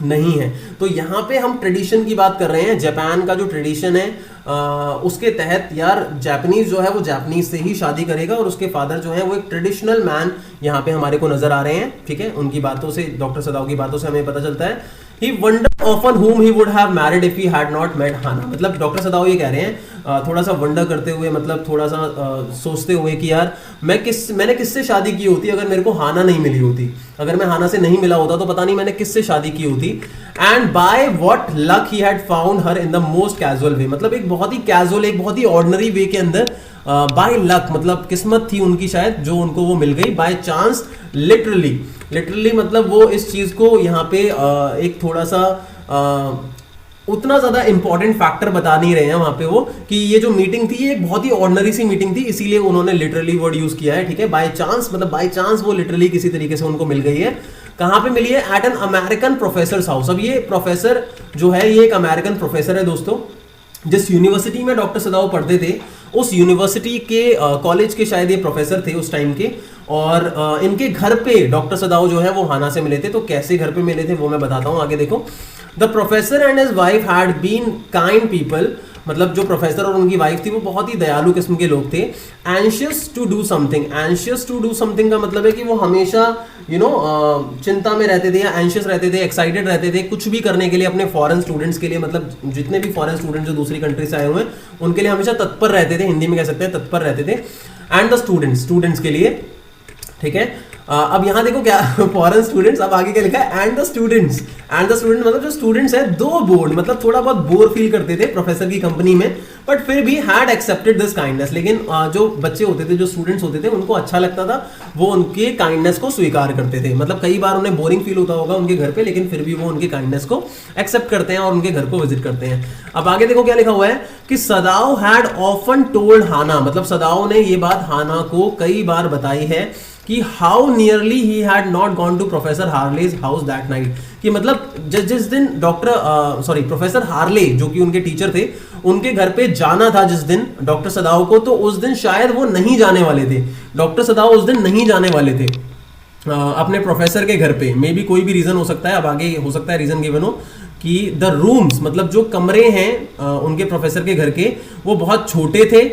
A: नहीं है। तो यहाँ पे हम ट्रेडिशन की बात कर रहे हैं, जापान का जो ट्रेडिशन है उसके तहत यार जापानीज जो है वो जापानीज से ही शादी करेगा, और उसके फादर जो है वो एक ट्रेडिशनल मैन यहाँ पे हमारे को नजर आ रहे हैं, ठीक है। उनकी बातों से, डॉक्टर सदाओ की बातों से हमें पता चलता है। He wondered often whom he would have married if he had not met Hana। मतलब डॉक्टर सदाओ ये कह रहे हैं थोड़ा सा वंडर करते हुए, मतलब थोड़ा सा सोचते हुए कि यार मैंने किससे शादी की होती अगर मेरे को हाना नहीं मिली होती, अगर मैं हाना से नहीं मिला होता तो पता नहीं मैंने किससे शादी की होती। And by what luck he had found her in the most casual way, मतलब एक बहुत ही कैजुअल, एक बहुत ही ऑर्डिनरी वे के अंदर, बाय लक मतलब किस्मत थी उनकी शायद जो उनको वो मिल गई, बाय चांस लिटरली मतलब वो इस चीज को यहाँ पे एक थोड़ा सा उतना ज्यादा इंपॉर्टेंट फैक्टर बता नहीं रहे हैं वहां पे वो, कि ये जो मीटिंग थी ये एक बहुत ही ऑर्डिनरी सी मीटिंग थी, इसीलिए उन्होंने लिटरली वर्ड यूज किया है, ठीक है। बाय चांस मतलब बाय चांस वो लिटरली किसी तरीके से उनको मिल गई है। कहां पे मिली है, at an American professor house. अब ये प्रोफेसर जो है ये एक अमेरिकन प्रोफेसर है दोस्तों, जिस यूनिवर्सिटी में डॉक्टर सदाओ पढ़ते थे उस यूनिवर्सिटी के कॉलेज के शायद ये प्रोफेसर थे उस टाइम के, और इनके घर पे डॉक्टर सदाओ जो है वो हाना से मिले थे। तो कैसे घर पे मिले थे वो मैं बताता हूँ, आगे देखो। The professor and his wife had been kind people, मतलब जो प्रोफेसर और उनकी वाइफ थी वो बहुत ही दयालु किस्म के लोग थे। एंशियस टू डू समथिंग का मतलब है कि वो हमेशा चिंता में रहते थे या एंशियस रहते थे, एक्साइटेड रहते थे कुछ भी करने के लिए अपने फॉरेन स्टूडेंट्स के लिए, मतलब जितने भी फॉरेन स्टूडेंट जो दूसरी कंट्री से आए हुए हैं उनके लिए हमेशा तत्पर रहते थे, हिंदी में कह सकते हैं तत्पर रहते थे। एंड द स्टूडेंट्स के लिए, ठीक है। अब यहाँ देखो क्या फॉरेन स्टूडेंट्स, अब आगे क्या लिखा है, एंड द स्टूडेंट्स मतलब जो स्टूडेंट्स है दो बोर्ड मतलब थोड़ा बहुत बोर फील करते थे प्रोफेसर की कंपनी में, बट फिर भी हैड एक्सेप्टेड दिस काइंडनेस। लेकिन जो बच्चे होते थे, जो स्टूडेंट्स होते थे, उनको अच्छा लगता था, वो उनके काइंडनेस को स्वीकार करते थे। मतलब कई बार उन्हें बोरिंग फील होता होगा उनके घर पे, लेकिन फिर भी वो उनके काइंडनेस को एक्सेप्ट करते हैं और उनके घर को विजिट करते हैं। अब आगे देखो क्या लिखा हुआ है कि सदाओ हैड ऑफन टोल्ड हाना, मतलब सदाओ ने ये बात हाना को कई बार बताई है कि how nearly he had not gone to professor Harley's house that night, कि मतलब जिस दिन प्रोफेसर हार्ले जो कि उनके टीचर थे, उनके घर पे जाना था जिस दिन डॉक्टर सदाओ को, तो उस दिन शायद वो नहीं जाने वाले थे, डॉक्टर सदाओ उस दिन नहीं जाने वाले थे अपने प्रोफेसर के घर पे। मे बी कोई भी रीजन हो सकता है, अब आगे हो सकता है रीजन गिवन हो कि द रूम्स मतलब जो कमरे हैं उनके प्रोफेसर के घर के, वो बहुत छोटे थे।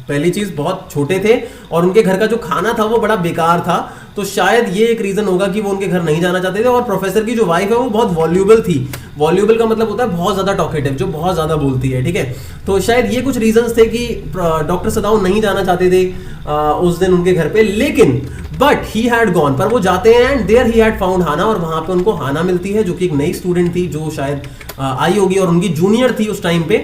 A: पहली चीज बहुत छोटे थे, और उनके घर का जो खाना था वो बड़ा बेकार था, तो शायद ये एक रीजन होगा कि वो उनके घर नहीं जाना चाहते थे। और प्रोफेसर की जो वाइफ है वो बहुत वॉल्यूबल थी, वॉल्यूबल का मतलब होता है बहुत ज्यादा टॉकेटिव, जो बहुत ज्यादा बोलती है, ठीक है। तो शायद ये कुछ रीजंस थे कि डॉक्टर सदाओ नहीं जाना चाहते थे उस दिन उनके घर पे, लेकिन बट ही हैड गॉन, पर वो जाते हैं and there he had found Hana, और वहां पे उनको हाना मिलती है जो कि एक नई स्टूडेंट थी जो शायद आई होगी और उनकी जूनियर थी उस टाइम पे,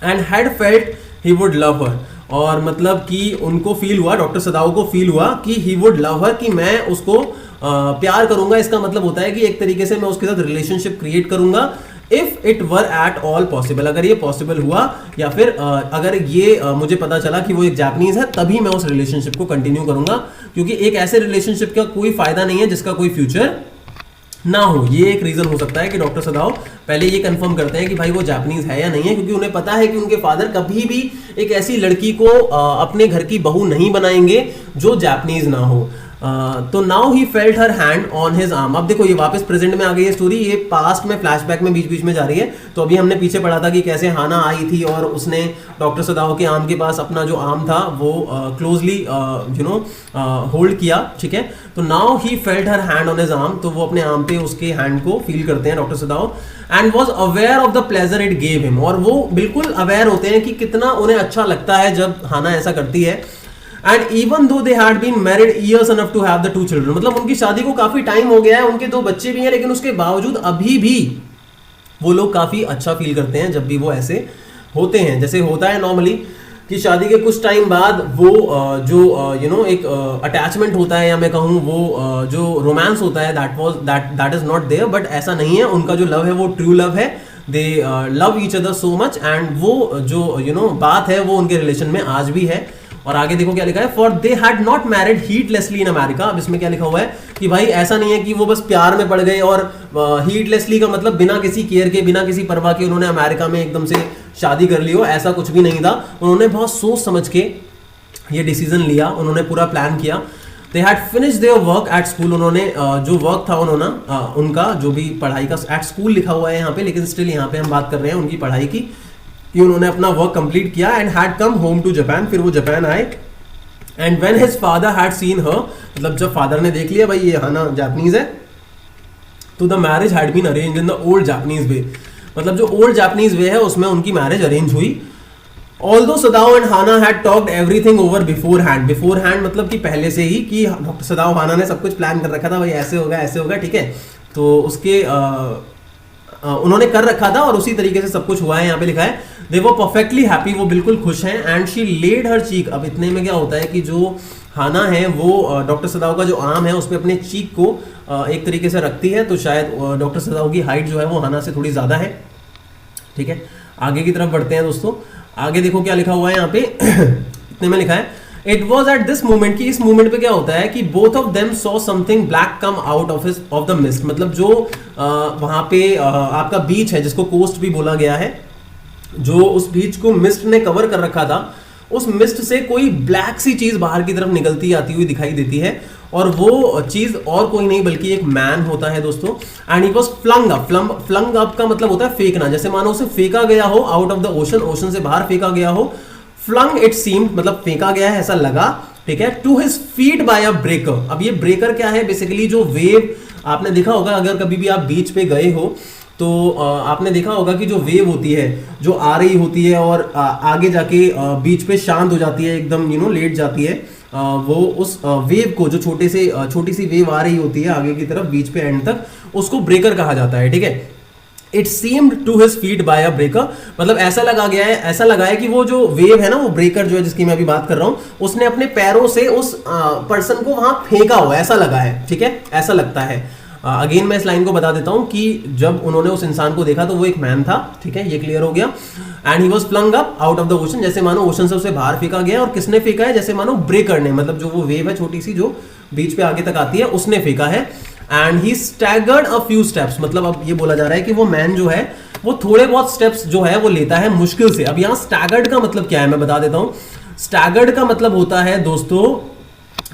A: and had felt he would love हर, और मतलब कि उनको फील हुआ, डॉक्टर सदाओ को फील हुआ कि ही वुड लव हर, कि मैं उसको प्यार करूंगा। इसका मतलब होता है कि एक तरीके से मैं उसके साथ रिलेशनशिप क्रिएट करूंगा, if it were at all possible, अगर ये पॉसिबल हुआ, या फिर अगर ये मुझे पता चला कि वो एक जापानीज है, तभी मैं उस रिलेशनशिप को कंटिन्यू करूंगा, क्योंकि एक ऐसे रिलेशनशिप का कोई फायदा नहीं है जिसका कोई फ्यूचर ना हो। ये एक रीजन हो सकता है कि डॉक्टर सदाओ पहले ये कंफर्म करते हैं कि भाई वो जापानीज है या नहीं है, क्योंकि उन्हें पता है कि उनके फादर कभी भी एक ऐसी लड़की को अपने घर की बहू नहीं बनाएंगे जो जापानीज ना हो। तो now he felt her hand on his arm. अब देखो ये वापस प्रेजेंट में आ गई है स्टोरी, ये पास्ट में फ्लैशबैक में बीच बीच में जा रही है। तो अभी हमने पीछे पढ़ा था कि कैसे हाना आई थी और उसने डॉक्टर सदाओ के आर्म के पास अपना जो आर्म था वो क्लोजली होल्ड किया, ठीक है। तो now he felt her hand on his arm, तो वो अपने आर्म पे उसके हैंड को फील करते हैं doctor Sadao, and was aware of the pleasure it gave him, और वो बिल्कुल अवेयर होते हैं कि कितना उन्हें अच्छा लगता है जब हाना ऐसा करती है। And even though they had been married years enough to have the 2 children, मतलब उनकी शादी को काफी टाइम हो गया है, उनके 2 बच्चे भी हैं, लेकिन उसके बावजूद अभी भी वो लोग काफी अच्छा फील करते हैं जब भी वो ऐसे होते हैं। जैसे होता है नॉर्मली कि शादी के कुछ टाइम बाद वो जो एक अटैचमेंट होता है, या मैं कहूँ वो जो रोमांस होता है, that is not there, but ऐसा नहीं है। उनका जो लव है वो ट्रू लव है, दे love each other so much, and वो जो बात है वो उनके रिलेशन में आज भी है। और आगे देखो क्या लिखा है, for they had not married heedlessly in America. अब इसमें क्या लिखा हुआ है कि भाई ऐसा नहीं है कि वो बस प्यार में पड़ गए, और हीटलेसली का मतलब बिना किसी केयर के, बिना किसी परवाह के उन्होंने अमेरिका में एकदम से शादी कर ली हो, ऐसा कुछ भी नहीं था। उन्होंने बहुत सोच समझ के ये डिसीजन लिया, उन्होंने पूरा प्लान किया। They had finished their work at school, उन्होंने जो वर्क था उन्होंने उनका जो भी पढ़ाई का, एट स्कूल लिखा हुआ है यहाँ पे, लेकिन स्टिल यहाँ पे हम बात कर रहे हैं उनकी पढ़ाई की, कि उन्होंने अपना वर्क कंप्लीट किया, and had come home to Japan, फिर वो जापान आए। And when his father had seen her, मतलब जब फादर ने देख लिया भाई ये हाना जापानीज है, तो the marriage had been arranged in the old Japanese way, मतलब जो ओल्ड जापानीज वे है उसमें उनकी मैरिज अरेंज हुई। Although Sadao and Hana had talked everything over beforehand मतलब कि पहले से ही, कि डॉक्टर सदाओ हाना ने सब कुछ प्लान कर रखा था, भाई ऐसे होगा, ठीक है। तो उसके उन्होंने कर रखा था और उसी तरीके से सब कुछ हुआ है। यहाँ पे लिखा है दे वर परफेक्टली हैप्पी, वो बिल्कुल खुश हैं। एंड शी लेड हर चीक, अब इतने में क्या होता है कि जो हाना है वो डॉक्टर सदाओ का जो आर्म है उस पर अपने चीक को एक तरीके से रखती है, तो शायद डॉक्टर सदाओ की हाइट जो है वो हाना से थोड़ी ज़्यादा है, ठीक है। आगे की तरफ बढ़ते हैं दोस्तों, आगे देखो क्या लिखा हुआ है यहाँ पे इतने में लिखा है it was at this moment, कि इस मोमेंट पे क्या होता है कि both of them saw something black come out of the mist, मतलब जो वहां पे आपका बीच है जिसको कोस्ट भी बोला गया है, जो उस बीच को मिस्ट ने कवर कर रखा था, उस मिस्ट से कोई ब्लैक सी चीज बाहर की तरफ निकलती आती हुई दिखाई देती है, और वो चीज और कोई नहीं बल्कि एक मैन होता है दोस्तों। And he was flung up का मतलब होता है फेंकना, जैसे मानो उसे फेंका गया हो आउट ऑफ द ओशन से बाहर फेंका गया हो। फ्लंग इट सीम्ड मतलब फेंका गया है ऐसा लगा, ठीक है। To his feet by a breaker, अब ये ब्रेकर क्या है, बेसिकली जो वेव आपने देखा होगा, अगर कभी भी आप बीच पे गए हो तो आपने देखा होगा कि जो वेव होती है जो आ रही होती है और आगे जाके बीच पे शांत हो जाती है, एकदम लेट जाती है, वो उस वेव को, जो छोटी सी वेव आ रही होती है आगे की तरफ बीच पे एंड तक, उसको ब्रेकर कहा जाता है, ठीक है। It seemed to his feet by a breaker, मतलब ऐसा लगा है कि वो जो वेव है ना, वो ब्रेकर जो है जिसकी मैं अभी बात कर रहा हूं, उसने अपने पैरों से उस पर्सन को वहां फेंका हुआ, ऐसा लगा है, ठीक है, ऐसा लगता है। अगेन मैं इस लाइन को बता देता हूं कि जब उन्होंने उस इंसान को देखा तो वो एक मैन था, ठीक है, ये क्लियर हो गया। And he was flung up out of the ocean, जैसे मानो ओशन से उसे बाहर फेंका गया। और किसने फेंका है? जैसे मानो ब्रेकर ने, मतलब जो वो वेव है छोटी सी जो बीच पे आगे तक आती है, उसने फेंका है। And he staggered a few steps, मतलब अब ये बोला जा रहा है कि वो मैन जो है वो थोड़े बहुत स्टेप्स जो है वो लेता है मुश्किल से। अब यहाँ स्टैगर्ड का मतलब क्या है मैं बता देता हूं। स्टैगर्ड का मतलब होता है दोस्तों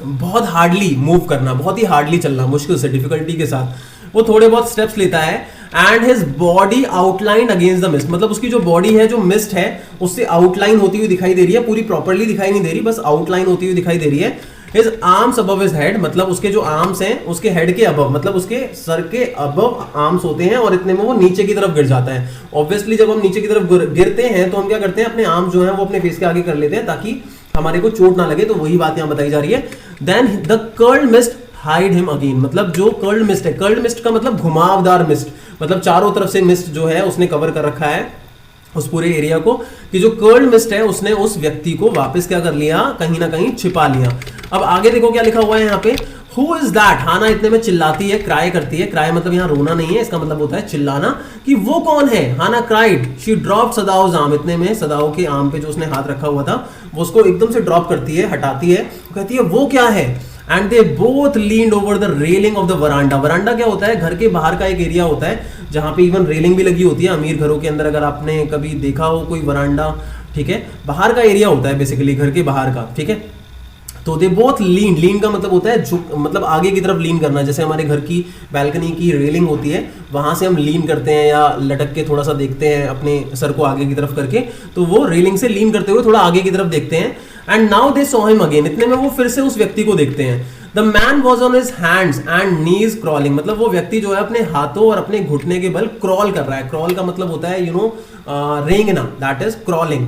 A: बहुत हार्डली मूव करना, बहुत ही हार्डली चलना, मुश्किल से, डिफिकल्टी के साथ वो थोड़े बहुत स्टेप्स लेता है। And his body outline against the mist, मतलब उसकी जो बॉडी है, जो मिस्ट है, उससे आउटलाइन होती हुई दिखाई दे रही है, पूरी प्रॉपरली दिखाई नहीं दे रही, बस आउटलाइन होती हुई दिखाई दे रही है। His arms above his head, मतलब उसके जो आर्म्स हैं उसके हेड के अबव, मतलब उसके सर के अबव आर्म्स होते हैं, और इतने में वो नीचे की तरफ गिर जाता है। ऑब्वियसली जब हम नीचे की तरफ गिरते हैं तो हम क्या करते हैं, अपने आर्म जो है वो अपने फेस के आगे कर लेते हैं ताकि हमारे को चोट ना लगे, तो वही बात यहाँ बताई जा रही है। Then the curled mist hid him again, मतलब जो कर्ल्ड मिस्ट है, कर्ल्ड मिस्ट का मतलब घुमावदार मिस्ट, मतलब चारों तरफ से मिस्ट जो है उसने कवर कर रखा है उस पूरे एरिया को, कि जो कर्ल्ड मिस्ट है उसने उस व्यक्ति को वापस क्या कर लिया, कहीं ना कहीं छिपा लिया। अब आगे देखो क्या लिखा हुआ है यहाँ पे, हु इज दैट, हाना इतने में चिल्लाती है, क्राई करती है। क्राई मतलब यहाँ रोना नहीं है, इसका मतलब होता है चिल्लाना, कि वो कौन है। हाना क्राइड, शी ड्रॉप सदाओज आर्म, इतने में सदाओ के आर्म पे जो उसने हाथ रखा हुआ था वो उसको एकदम से ड्रॉप करती है, हटाती है, कहती है वो क्या है। And they both leaned over the railing of the veranda. Veranda क्या होता है, घर के बाहर का एक एरिया होता है जहां पे इवन रेलिंग भी लगी होती है अमीर घरों के अंदर, अगर आपने कभी देखा हो कोई वरांडा, ठीक है, बाहर का एरिया होता है बेसिकली, घर के बाहर का, ठीक है। तो दे बोथ लीन का मतलब होता है झुक, मतलब आगे की तरफ लीन करना, जैसे हमारे घर की बालकनी की रेलिंग होती है, वहां से हम लीन करते हैं या लटक के थोड़ा सा देखते हैं अपने सर को आगे की तरफ करके, तो वो रेलिंग से लीन करते हुए थोड़ा आगे की तरफ देखते हैं। And now they saw him again, इतने में वो फिर से उस व्यक्ति को देखते हैं। The man was on his hands and knees crawling, मतलब वो व्यक्ति जो है अपने हाथों और अपने घुटने के बल क्रॉल कर रहा है। क्रॉल का मतलब होता है रेंगना, that is crawling.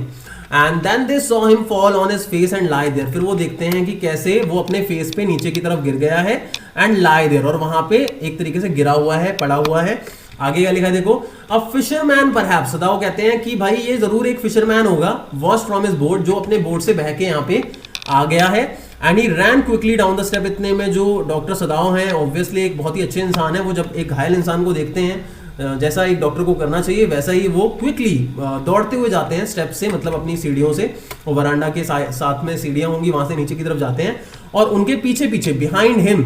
A: And then they saw him fall on his face and lie there, फिर वो देखते हैं कि कैसे वो अपने फेस पे नीचे की तरफ गिर गया है, एंड लाई देयर, और वहां पे एक तरीके से गिरा हुआ है, पड़ा हुआ है। आगे क्या लिखा है देखो, अ फिशरमैन परहैप्स, सदाओ कहते हैं कि भाई ये जरूर एक फिशरमैन होगा, वॉज फ्रॉम हिज बोट, जो अपने बोट से बह के यहाँ पे आ गया है। And he ran quickly down the step, इतने में जो डॉक्टर सदाओ हैं, ऑब्वियसली एक बहुत ही अच्छे इंसान है, वो जब एक घायल इंसान को देखते हैं, जैसा एक डॉक्टर को करना चाहिए वैसा ही वो क्विकली दौड़ते हुए जाते हैं स्टेप से, मतलब अपनी सीढ़ियों से, और वरांडा के साथ में सीढ़ियां होंगी, वहां से नीचे की तरफ जाते हैं। और उनके पीछे पीछे बिहाइंड हिम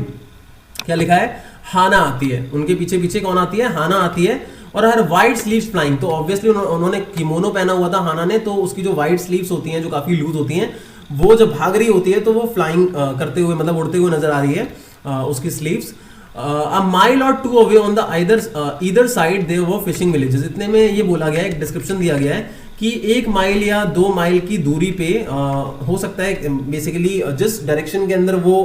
A: क्या लिखा है, हाना आती है, उनके पीछे पीछे कौन आती है, हाना आती है। और हर व्हाइट स्लीव्स फ्लाइंग, तो ऑब्वियसली उन्होंने किमोनो पहना हुआ था हाना ने, तो उसकी जो व्हाइट स्लीव्स होती हैं जो काफी लूज होती हैं, वो जब भाग रही होती है तो वो फ्लाइंग करते हुए, मतलब उड़ते हुए नजर आ रही है उसकी sleeves. A mile or two away on the either side there were fishing villages, इतने में ये बोला गया है, एक डिस्क्रिप्शन दिया गया है कि 1 माइल या 2 माइल की दूरी पे हो सकता है, बेसिकली जिस डायरेक्शन के अंदर वो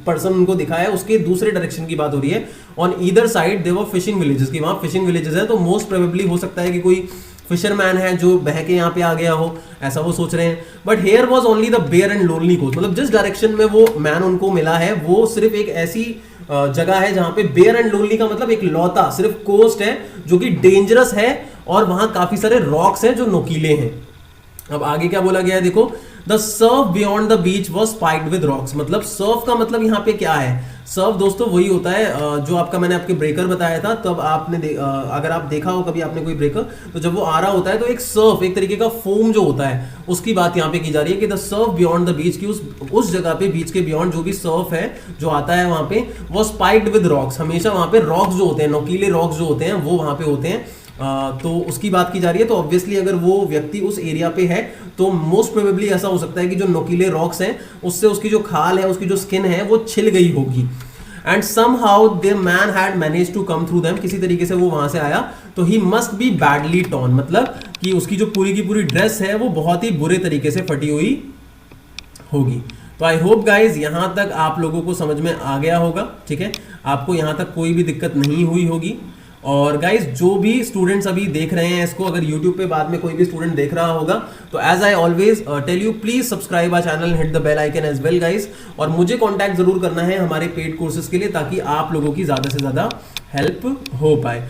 A: पर्सन उनको दिखा है उसके दूसरे डायरेक्शन की बात हो रही है। On either side there were fishing villages, की वहां फिशिंग विलेजेस है, तो मोस्ट प्रोबेबली हो सकता है कि कोई फिशरमैन है जो बह के यहाँ पे आ गया हो, ऐसा वो सोच रहे हैं। But here was only the bare and lonely coast, मतलब जिस डायरेक्शन में वो मैन उनको मिला है वो सिर्फ एक ऐसी जगह है जहां पे बेयर एंड लोनली का मतलब एक लौता सिर्फ कोस्ट है जो कि डेंजरस है, और वहां काफी सारे रॉक्स हैं जो नोकीले हैं। अब आगे क्या बोला गया है देखो, the Surf beyond the beach was spiked with rocks, मतलब सर्फ का मतलब यहाँ पे क्या है, सर्फ दोस्तों वही होता है जो आपका मैंने आपके ब्रेकर बताया था, तब आपने अगर आप देखा हो कभी आपने कोई ब्रेकर, तो जब वो आ रहा होता है तो एक सर्फ, एक तरीके का फोम जो होता है, उसकी बात यहाँ पे की जा रही है कि the Surf beyond the beach, की उस जगह पे बीच के बियॉन्ड जो भी सर्फ है जो आता है वहां पे, वो स्पाइक्ड विद रॉक्स, हमेशा वहां पे रॉक्स जो होते हैं, नोकीले रॉक्स जो होते हैं वो वहां पे होते हैं। तो उसकी बात की जा रही है। तो ऑब्वियसली अगर वो व्यक्ति उस एरिया पे है तो मोस्ट प्रोबेबली ऐसा हो सकता है कि जो नोकीले रॉक्स हैं उससे उसकी जो खाल है, उसकी जो स्किन है वो छिल गई होगी। And somehow the man had manage to come through them, किसी तरीके से वो वहां से आया, तो he must be badly torn, मतलब कि उसकी जो पूरी की पूरी ड्रेस है वो बहुत ही बुरे तरीके से फटी हुई होगी। तो आई होप गाइज यहां तक आप लोगों को समझ में आ गया होगा, ठीक है, आपको यहां तक कोई भी दिक्कत नहीं हुई होगी। और गाइज जो भी स्टूडेंट्स अभी देख रहे हैं इसको, अगर यूट्यूब पे बाद में कोई भी स्टूडेंट देख रहा होगा, तो as I always tell you, please subscribe our channel, hit the bell icon as well guys. और मुझे कॉन्टैक्ट जरूर करना है हमारे पेड कोर्सेज के लिए, ताकि आप लोगों की ज्यादा से ज्यादा हेल्प हो पाए।